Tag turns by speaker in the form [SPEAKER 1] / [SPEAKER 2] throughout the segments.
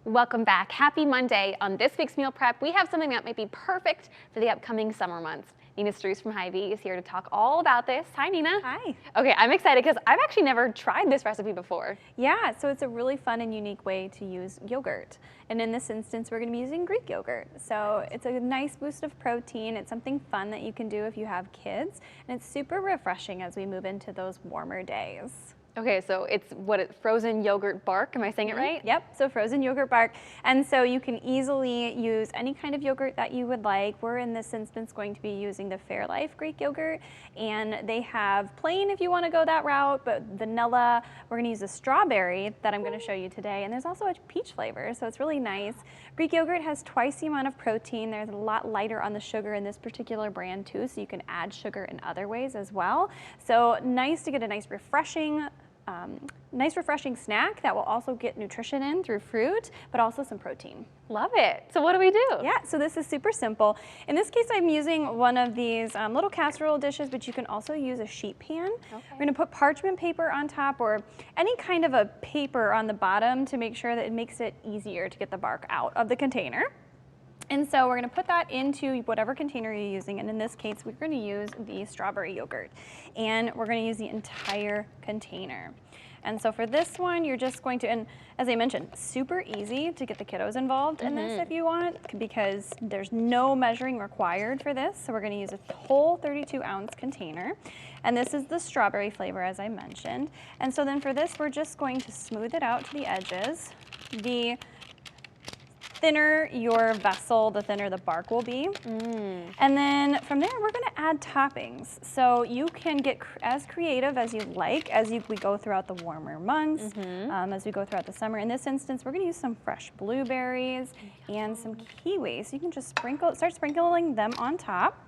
[SPEAKER 1] Welcome back. Happy Monday. On this week's meal prep, we have something that might be perfect for the upcoming summer months. Nina Struss from Hy-Vee is here to talk all about this. Hi, Nina.
[SPEAKER 2] Hi.
[SPEAKER 1] Okay, I'm excited because I've actually never tried this recipe before.
[SPEAKER 2] Yeah, so it's a really fun and unique way to use yogurt. And in this instance, we're going to be using Greek yogurt. So it's a nice boost of protein. It's something fun that you can do if you have kids. And it's super refreshing as we move into those warmer days.
[SPEAKER 1] Okay, so it's frozen yogurt bark. Am I saying it right?
[SPEAKER 2] Yep, so frozen yogurt bark. And so you can easily use any kind of yogurt that you would like. We're in this instance going to be using the Fairlife Greek yogurt, and they have plain if you want to go that route, but vanilla. We're going to use a strawberry that I'm going to show you today, and there's also a peach flavor, so it's really nice. Greek yogurt has twice the amount of protein. There's a lot lighter on the sugar in this particular brand too, so you can add sugar in other ways as well. So nice to get a nice refreshing snack that will also get nutrition in through fruit, but also some protein.
[SPEAKER 1] Love it. So what do we do?
[SPEAKER 2] Yeah, so this is super simple. In this case, I'm using one of these little casserole dishes, but you can also use a sheet pan. Okay. We're gonna put parchment paper on top or any kind of a paper on the bottom to make sure that it makes it easier to get the bark out of the container. And so we're going to put that into whatever container you're using, and in this case we're going to use the strawberry yogurt, and we're going to use the entire container. And so for this one, you're just going to, and as I mentioned, super easy to get the kiddos involved in this if you want, because there's no measuring required for this. So we're going to use a whole 32-ounce container, and this is the strawberry flavor as I mentioned. And so then for this, we're just going to smooth it out to the edges. The thinner your vessel, the thinner the bark will be. And then from there, we're gonna add toppings. So you can get as creative as you like as we go throughout the warmer months, as we go throughout the summer. In this instance, we're gonna use some fresh blueberries and some kiwi. So you can just start sprinkling them on top.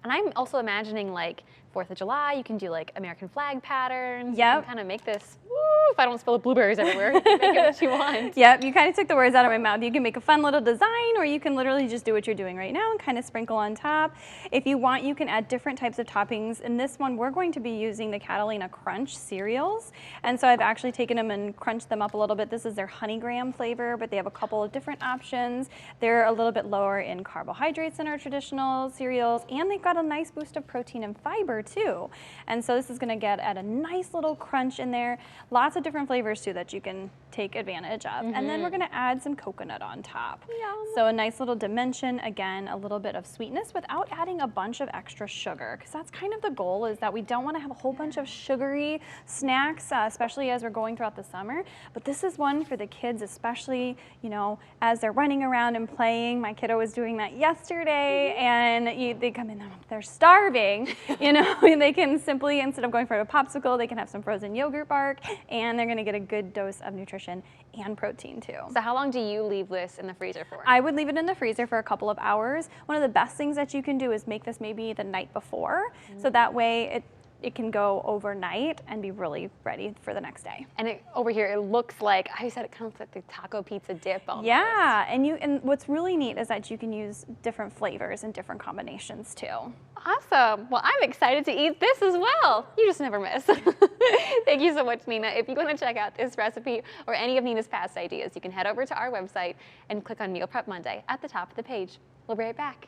[SPEAKER 1] And I'm also imagining like 4th of July, you can do like American flag patterns.
[SPEAKER 2] Yep.
[SPEAKER 1] You can kind of make this, woo, if I don't spill blueberries everywhere, you can make it what you want.
[SPEAKER 2] Yep, you kind of took the words out of my mouth. You can make a fun little design, or you can literally just do what you're doing right now and kind of sprinkle on top. If you want, you can add different types of toppings. In this one, we're going to be using the Catalina Crunch cereals. And so I've actually taken them and crunched them up a little bit. This is their honey graham flavor, but they have a couple of different options. They're a little bit lower in carbohydrates than our traditional cereals, and they've got a nice boost of protein and fiber too. And so this is going to get at a nice little crunch in there. Lots of different flavors too that you can take advantage of. And then we're going to add some coconut on top. Yum. So a nice little dimension, again, a little bit of sweetness without adding a bunch of extra sugar, because that's kind of the goal, is that we don't want to have a whole bunch of sugary snacks, especially as we're going throughout the summer. But this is one for the kids, especially, you know, as they're running around and playing. My kiddo was doing that yesterday, and they come in, they're starving, you know, and they can simply, instead of going for a popsicle, they can have some frozen yogurt bark, and they're going to get a good dose of nutrition and protein too.
[SPEAKER 1] So how long do you leave this in the freezer for?
[SPEAKER 2] I would leave it in the freezer for a couple of hours. One of the best things that you can do is make this maybe the night before, so that way it can go overnight and be really ready for the next day.
[SPEAKER 1] And over here, it looks like, I said it kind of looks like the taco pizza dip almost.
[SPEAKER 2] Yeah, and what's really neat is that you can use different flavors and different combinations too.
[SPEAKER 1] Awesome. Well, I'm excited to eat this as well. You just never miss. Thank you so much, Nina. If you want to check out this recipe or any of Nina's past ideas, you can head over to our website and click on Meal Prep Monday at the top of the page. We'll be right back.